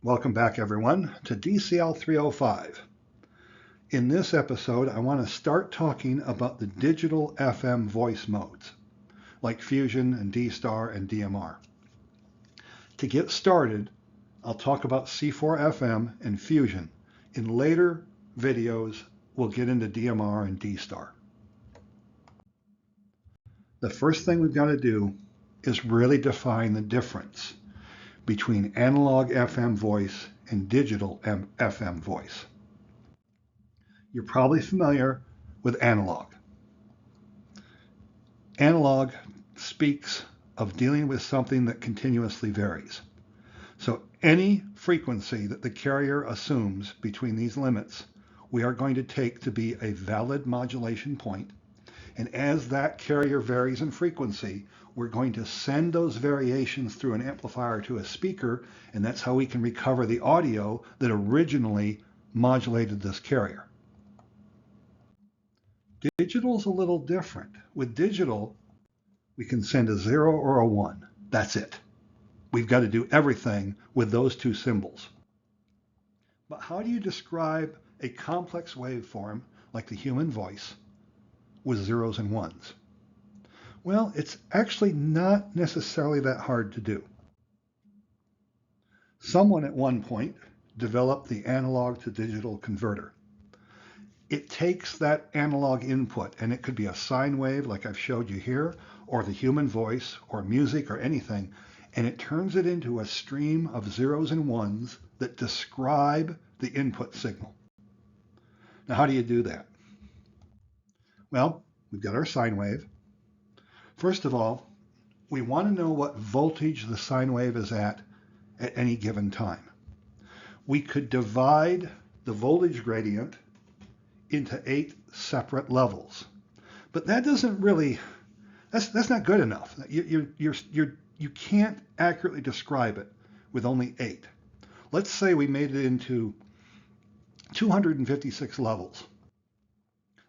Welcome back, everyone, to DCL 305. In this episode, I want to start talking about the digital FM voice modes, like Fusion and D-Star and DMR. To get started, I'll talk about C4FM and Fusion. In later videos, we'll get into DMR and D-Star. The first thing we've got to do is really define the difference between analog FM voice and digital FM voice. You're probably familiar with analog. Analog speaks of dealing with something that continuously varies. So any frequency that the carrier assumes between these limits, we are going to take to be a valid modulation point. And as that carrier varies in frequency, we're going to send those variations through an amplifier to a speaker, and that's how we can recover the audio that originally modulated this carrier. Digital is a little different. With digital, we can send a 0 or a 1. That's it. We've got to do everything with those two symbols. But how do you describe a complex waveform like the human voice with zeros and ones? Well, it's actually not necessarily that hard to do. Someone at one point developed the analog to digital converter. It takes that analog input, and it could be a sine wave like I've showed you here, or the human voice, or music, or anything, and it turns it into a stream of zeros and ones that describe the input signal. Now, how do you do that? Well, we've got our sine wave. First of all, we want to know what voltage the sine wave is at any given time. We could divide the voltage gradient into 8 separate levels, but that doesn't really, that's not good enough. You can't accurately describe it with only 8. Let's say we made it into 256 levels.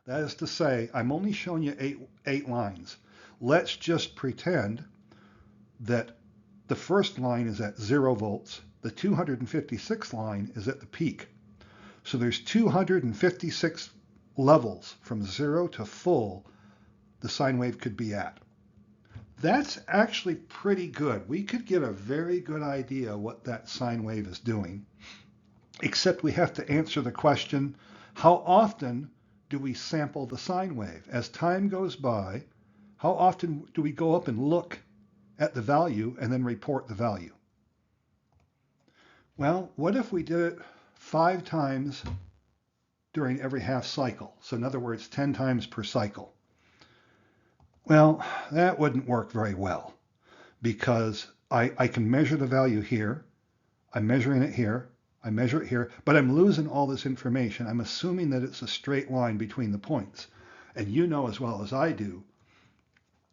That is to say, I'm only showing you 8 lines. Let's just pretend that the first line is at 0 volts. The 256 line is at the peak. So there's 256 levels from 0 to full the sine wave could be at. That's actually pretty good. We could get a very good idea what that sine wave is doing, except we have to answer the question, how often do we sample the sine wave? As time goes by, how often do we go up and look at the value and then report the value? Well, what if we did it 5 times during every half cycle? So in other words, 10 times per cycle. Well, that wouldn't work very well because I can measure the value here. I'm measuring it here. I measure it here, but I'm losing all this information. I'm assuming that it's a straight line between the points. And you know as well as I do,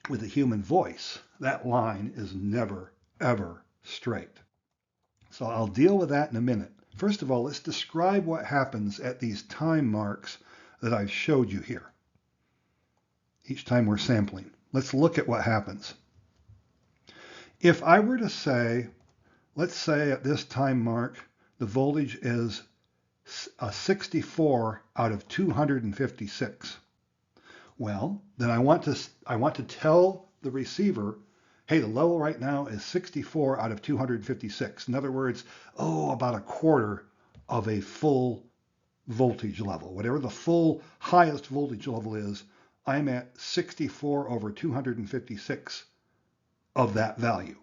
with a human voice, that line is never, ever straight. So I'll deal with that in a minute. First of all, let's describe what happens at these time marks that I've showed you here. Each time we're sampling. Let's look at what happens. If I were to say, let's say at this time mark, the voltage is a 64 out of 256. Well, then I want to tell the receiver, hey, the level right now is 64 out of 256. In other words, about a quarter of a full voltage level. Whatever the full highest voltage level is, I'm at 64 over 256 of that value.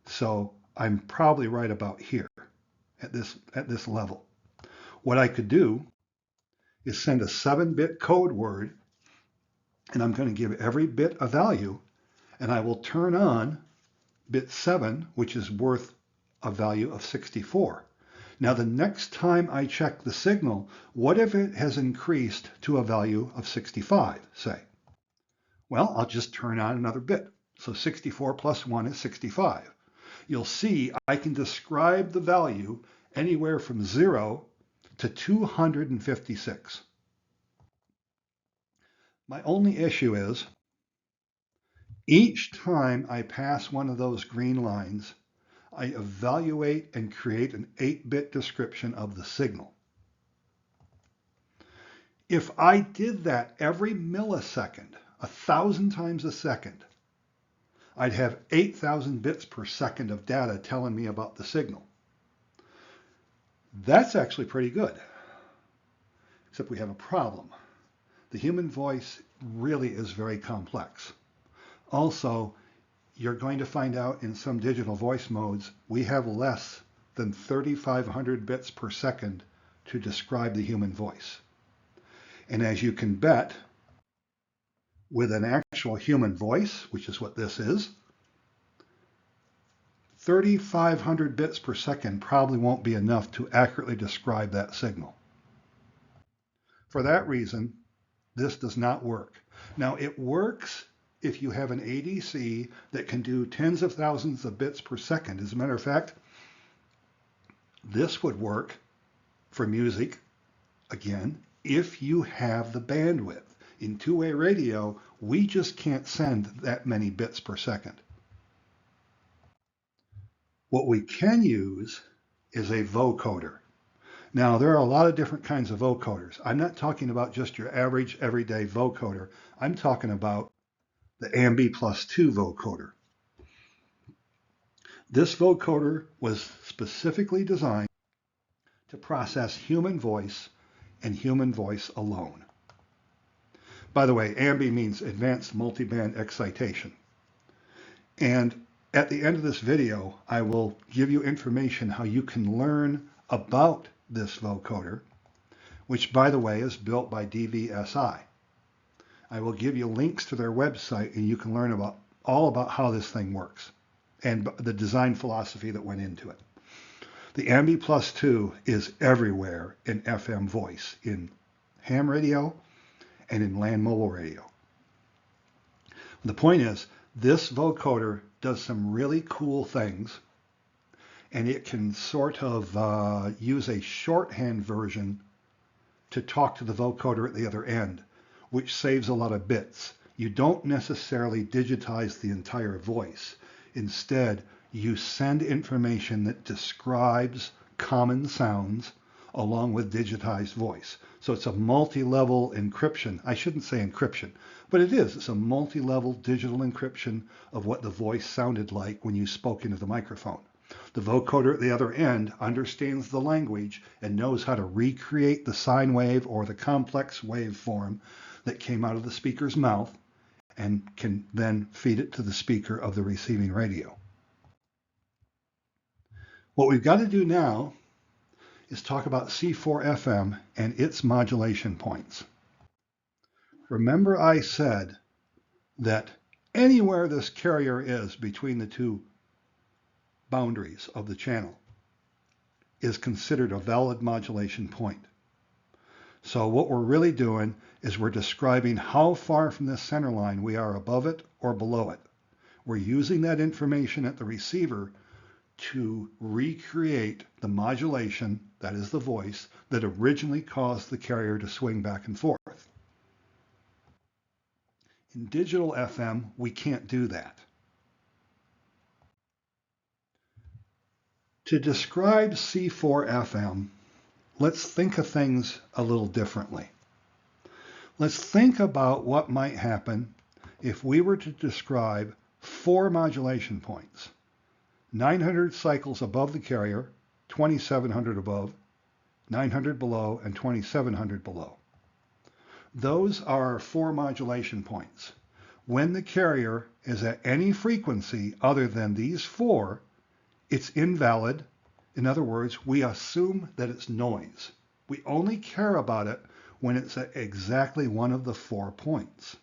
So I'm probably right about here at this level. What I could do is send a 7-bit code word, and I'm going to give every bit a value, and I will turn on bit 7, which is worth a value of 64. Now the next time I check the signal, what if it has increased to a value of 65, say? Well, I'll just turn on another bit. So 64 plus 1 is 65. You'll see I can describe the value anywhere from 0 to 256. My only issue is each time I pass one of those green lines, I evaluate and create an 8-bit description of the signal. If I did that every millisecond, 1,000 times a second, I'd have 8,000 bits per second of data telling me about the signal. That's actually pretty good, except we have a problem. The human voice really is very complex. Also, you're going to find out in some digital voice modes, we have less than 3,500 bits per second to describe the human voice. And as you can bet, with an actual human voice, which is what this is, 3,500 bits per second probably won't be enough to accurately describe that signal. For that reason, this does not work. Now, it works if you have an ADC that can do tens of thousands of bits per second. As a matter of fact, this would work for music, again, if you have the bandwidth. In two-way radio, we just can't send that many bits per second. What we can use is a vocoder. Now, there are a lot of different kinds of vocoders. I'm not talking about just your average everyday vocoder. I'm talking about the AMB+2 vocoder. This vocoder was specifically designed to process human voice and human voice alone. By the way, AMB means Advanced Multiband Excitation. And at the end of this video, I will give you information how you can learn about this vocoder, which, by the way, is built by DVSI. I will give you links to their website, and you can learn all about how this thing works and the design philosophy that went into it. The AMB+2 is everywhere in FM voice, in ham radio and in land mobile radio. The point is, this vocoder does some really cool things, and it can sort of use a shorthand version to talk to the vocoder at the other end, which saves a lot of bits. You don't necessarily digitize the entire voice. Instead, you send information that describes common sounds along with digitized voice. So it's a multi-level encryption. I shouldn't say encryption, but it is. It's a multi-level digital encryption of what the voice sounded like when you spoke into the microphone. The vocoder at the other end understands the language and knows how to recreate the sine wave or the complex waveform that came out of the speaker's mouth and can then feed it to the speaker of the receiving radio. What we've got to do now is talk about C4FM and its modulation points. Remember I said that anywhere this carrier is between the two boundaries of the channel is considered a valid modulation point. So what we're really doing is we're describing how far from this center line we are above it or below it. We're using that information at the receiver to recreate the modulation, that is the voice, that originally caused the carrier to swing back and forth. In digital FM, we can't do that. To describe C4FM, let's think of things a little differently. Let's think about what might happen if we were to describe 4 modulation points. 900 cycles above the carrier, 2700 above, 900 below, and 2700 below. Those are our 4 modulation points. When the carrier is at any frequency other than these 4, it's invalid. In other words, we assume that it's noise. We only care about it when it's at exactly one of the 4 points.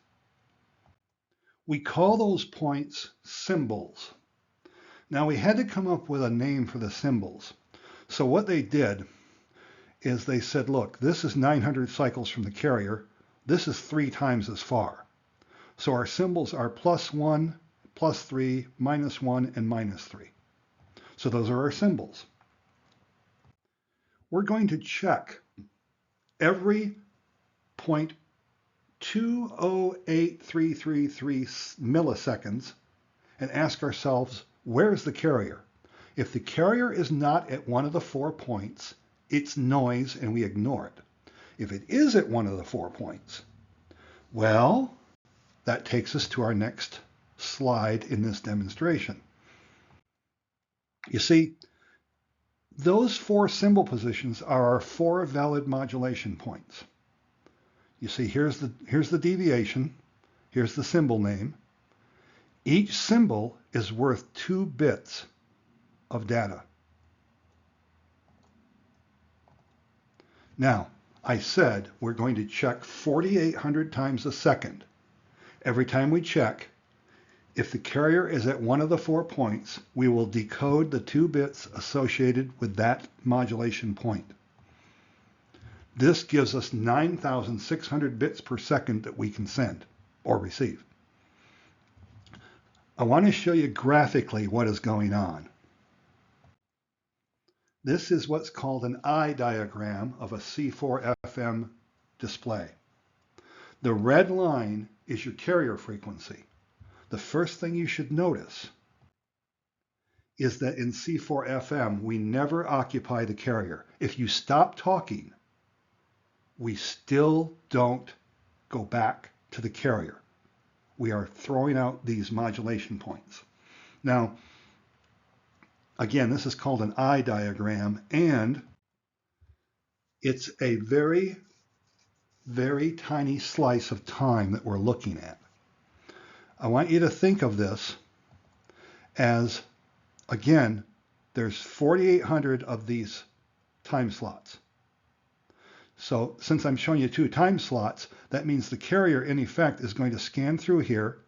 We call those points symbols. Now, we had to come up with a name for the symbols. So what they did is they said, look, this is 900 cycles from the carrier. This is 3 times as far. So our symbols are +1, +3, -1, and -3. So those are our symbols. We're going to check every 0.20833 milliseconds and ask ourselves, where's the carrier? If the carrier is not at one of the 4 points, it's noise and we ignore it. If it is at one of the 4 points, well, that takes us to our next slide in this demonstration. You see, those 4 symbol positions are our 4 valid modulation points. You see, here's the deviation, here's the symbol name. Each symbol is worth 2 bits of data. Now, I said we're going to check 4,800 times a second. Every time we check, if the carrier is at one of the 4 points, we will decode the 2 bits associated with that modulation point. This gives us 9,600 bits per second that we can send or receive. I want to show you graphically what is going on. This is what's called an eye diagram of a C4FM display. The red line is your carrier frequency. The first thing you should notice is that in C4FM, we never occupy the carrier. If you stop talking, we still don't go back to the carrier. We are throwing out these modulation points. Now, again, this is called an eye diagram, and it's a very, very tiny slice of time that we're looking at. I want you to think of this as, again, there's 4,800 of these time slots. So since I'm showing you 2 time slots, that means the carrier, in effect, is going to scan through here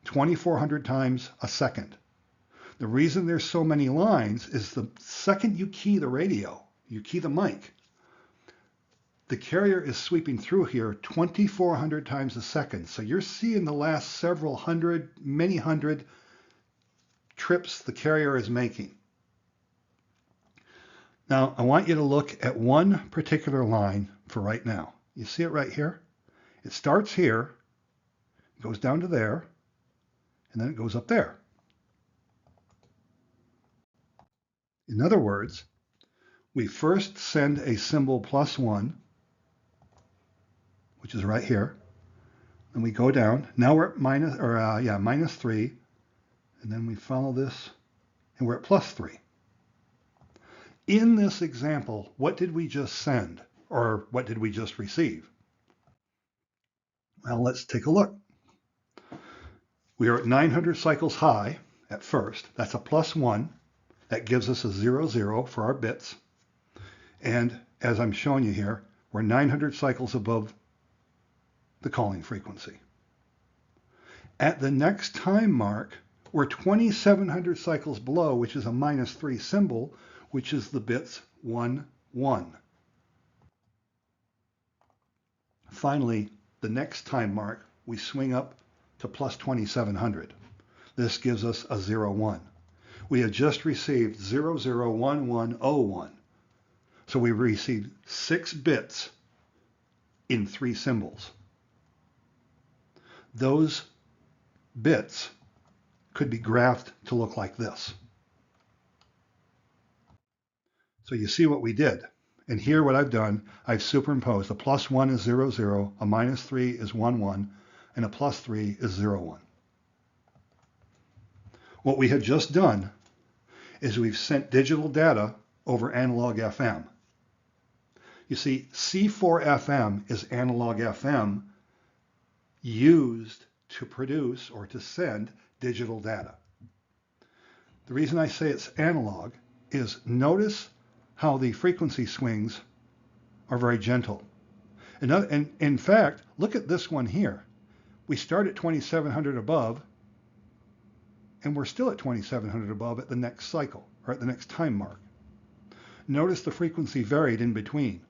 2,400 times a second. The reason there's so many lines is the second you key the radio, you key the mic, the carrier is sweeping through here 2,400 times a second. So you're seeing the last several hundred, many hundred trips the carrier is making. Now, I want you to look at one particular line for right now. You see it right here? It starts here, goes down to there, and then it goes up there. In other words, we first send a symbol +1, which is right here, and we go down. Now we're at -3, and then we follow this, and we're at +3. In this example, what did we just send, or what did we just receive? Well, let's take a look. We are at 900 cycles high at first. That's a +1. That gives us a 00 for our bits. And as I'm showing you here, we're 900 cycles above the calling frequency. At the next time mark, we're 2,700 cycles below, which is a -3 symbol, which is the bits 1, 1. Finally, the next time mark, we swing up to +2,700. This gives us a 0, 1. We had just received 001101. So we received 6 bits in 3 symbols. Those bits could be graphed to look like this. So you see what we did. And here what I've done, I've superimposed a +1 is 00, a -3 is 11, and a +3 is 01. What we have just done is we've sent digital data over analog FM. You see, C4FM is analog FM used to produce or to send digital data. The reason I say it's analog is notice how the frequency swings are very gentle. And in fact, look at this one here. We start at 2,700 above, and we're still at 2,700 above at the next cycle, or at the next time mark. Notice the frequency varied in between.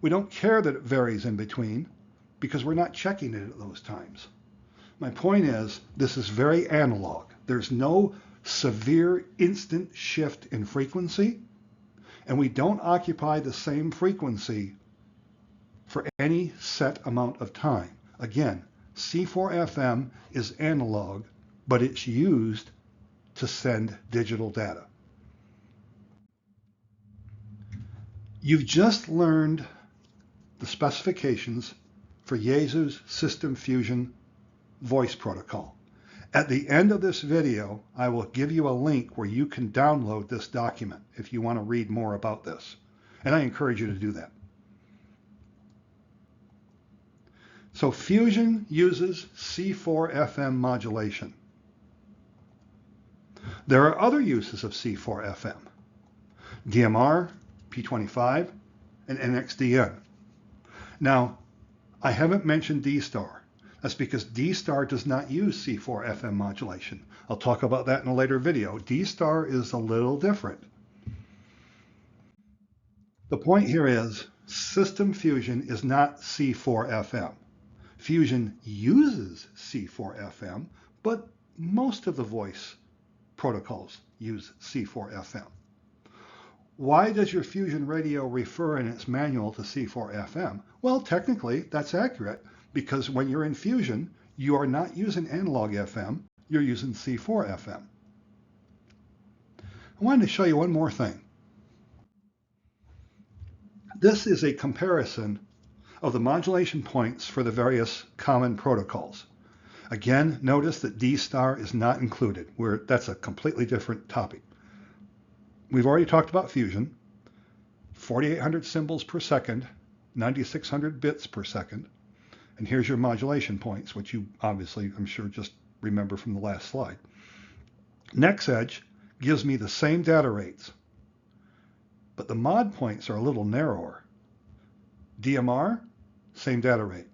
We don't care that it varies in between, because we're not checking it at those times. My point is, this is very analog. There's no severe instant shift in frequency, and we don't occupy the same frequency for any set amount of time. Again, C4FM is analog, but it's used to send digital data. You've just learned the specifications for Yaesu's System Fusion voice protocol. At the end of this video, I will give you a link where you can download this document if you want to read more about this. And I encourage you to do that. So Fusion uses C4FM modulation. There are other uses of C4FM. DMR, P25, and NXDN. Now, I haven't mentioned D-Star. That's because D-Star does not use C4FM modulation. I'll talk about that in a later video. D-Star is a little different. The point here is System Fusion is not C4FM. Fusion uses C4FM, but most of the voice protocols use C4FM. Why does your Fusion radio refer in its manual to C4FM? Well, technically, that's accurate, because when you're in Fusion, you are not using analog FM, you're using C4FM. I wanted to show you one more thing. This is a comparison of the modulation points for the various common protocols. Again, notice that D-Star is not included. That's a completely different topic. We've already talked about Fusion, 4,800 symbols per second, 9,600 bits per second. And here's your modulation points, which you obviously, I'm sure, just remember from the last slide. NextEdge gives me the same data rates, but the mod points are a little narrower. DMR, same data rate.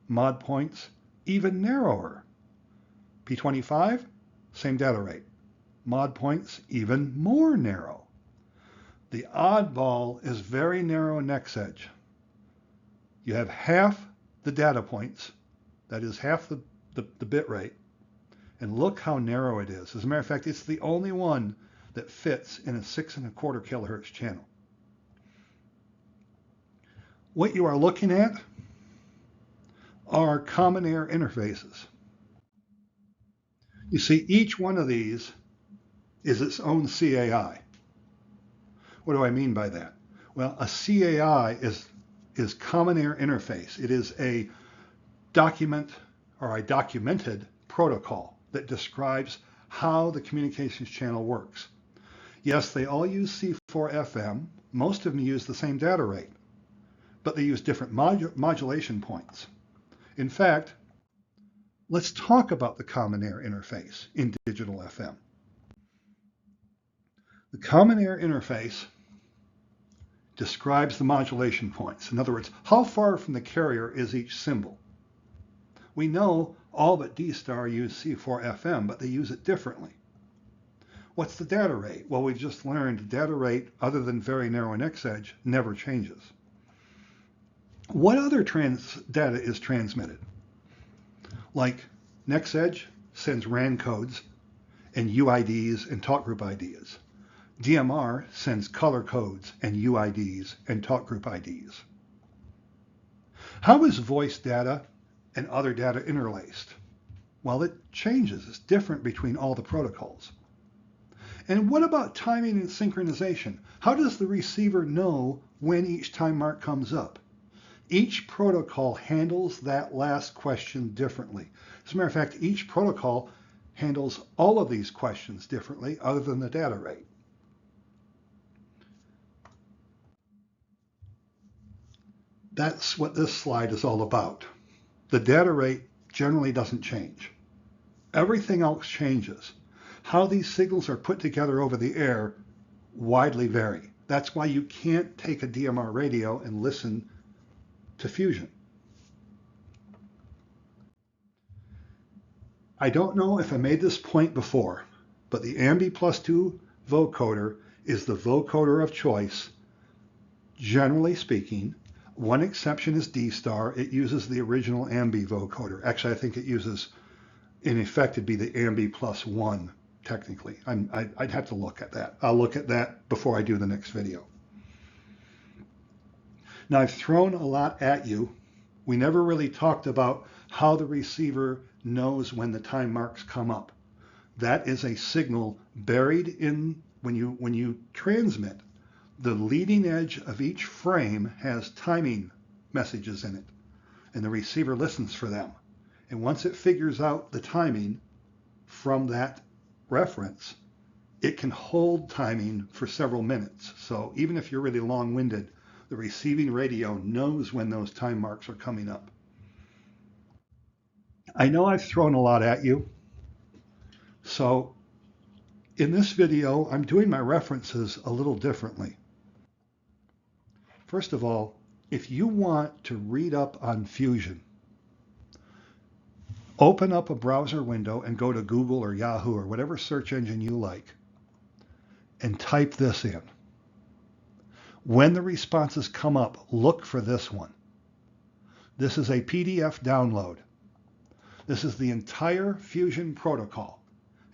Mod points, even narrower. P25, same data rate. Mod points, even more narrow. The oddball is very narrow NextEdge. You have half the data points, that is half the bit rate, and look how narrow it is. As a matter of fact, it's the only one that fits in a 6¼ kilohertz channel. What you are looking at are common air interfaces. You see, each one of these is its own CAI. What do I mean by that? Well, a CAI is common air interface. It is a documented protocol that describes how the communications channel works. Yes, they all use C4FM. Most of them use the same data rate, but they use different modulation points. In fact, let's talk about the common air interface in digital FM. The common air interface describes the modulation points. In other words, how far from the carrier is each symbol? We know all but D-Star use C4FM, but they use it differently. What's the data rate? Well, we just learned the data rate, other than very narrow NextEdge, never changes. What other data is transmitted? Like NextEdge sends RAN codes and UIDs and talk group IDs. DMR sends color codes and UIDs and talk group IDs. How is voice data and other data interlaced? Well, it changes. It's different between all the protocols. And what about timing and synchronization? How does the receiver know when each time mark comes up? Each protocol handles that last question differently. As a matter of fact, each protocol handles all of these questions differently other than the data rate. That's what this slide is all about. The data rate generally doesn't change. Everything else changes. How these signals are put together over the air widely vary. That's why you can't take a DMR radio and listen to Fusion. I don't know if I made this point before, but the AMBI+2 vocoder is the vocoder of choice, generally speaking. One exception is D-Star. It uses the original AMBI vocoder. Actually, I think it uses, in effect, it'd be the AMBI+1, technically. I'd have to look at that. I'll look at that before I do the next video. Now, I've thrown a lot at you. We never really talked about how the receiver knows when the time marks come up. That is a signal buried in, when you transmit, The leading edge of each frame has timing messages in it, and the receiver listens for them. And once it figures out the timing from that reference, it can hold timing for several minutes. So even if you're really long-winded, the receiving radio knows when those time marks are coming up. I know I've thrown a lot at you. So in this video, I'm doing my references a little differently. First of all, if you want to read up on Fusion, open up a browser window and go to Google or Yahoo or whatever search engine you like and type this in. When the responses come up, look for this one. This is a PDF download. This is the entire Fusion protocol.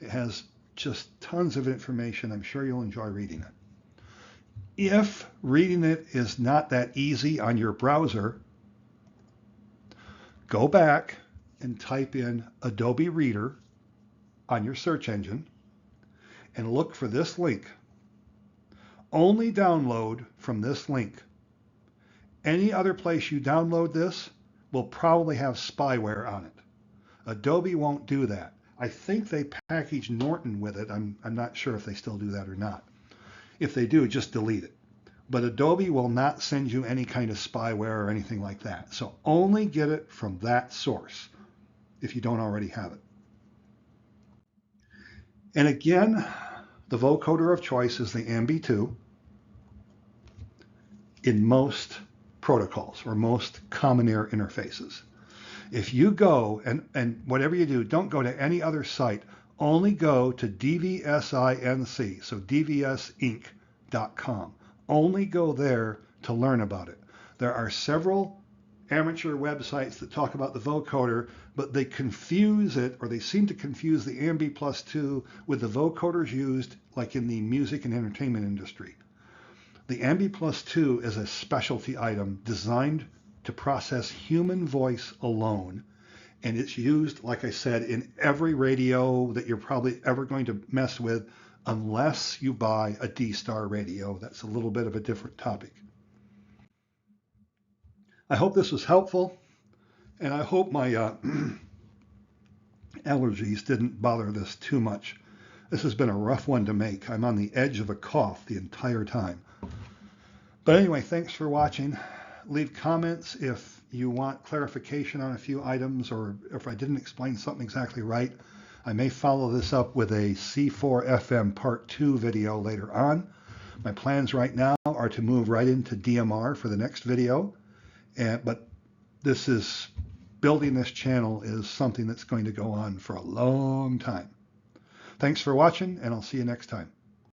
It has just tons of information. I'm sure you'll enjoy reading it. If reading it is not that easy on your browser, go back and type in Adobe Reader on your search engine and look for this link. Only download from this link. Any other place you download this will probably have spyware on it. Adobe won't do that. I think they package Norton with it. I'm not sure if they still do that or not. If they do, just delete it. But Adobe will not send you any kind of spyware or anything like that. So only get it from that source if you don't already have it. And again, the vocoder of choice is the MB2 in most protocols or most common air interfaces. If you go, and whatever you do, don't go to any other site, only go to DVSINC, so dvsinc.com. Only go there to learn about it. There are several amateur websites that talk about the vocoder, but they confuse it, or they seem to confuse the MB+2 with the vocoders used like in the music and entertainment industry. The MB+2 is a specialty item designed to process human voice alone. And it's used, like I said, in every radio that you're probably ever going to mess with, unless you buy a D-Star radio. That's a little bit of a different topic. I hope this was helpful, and I hope my allergies didn't bother this too much. This has been a rough one to make. I'm on the edge of a cough the entire time. But anyway, thanks for watching. Leave comments if you want clarification on a few items, or if I didn't explain something exactly right. I may follow this up with a C4FM Part 2 video later on. My plans right now are to move right into DMR for the next video, but building this channel is something that's going to go on for a long time. Thanks for watching, and I'll see you next time.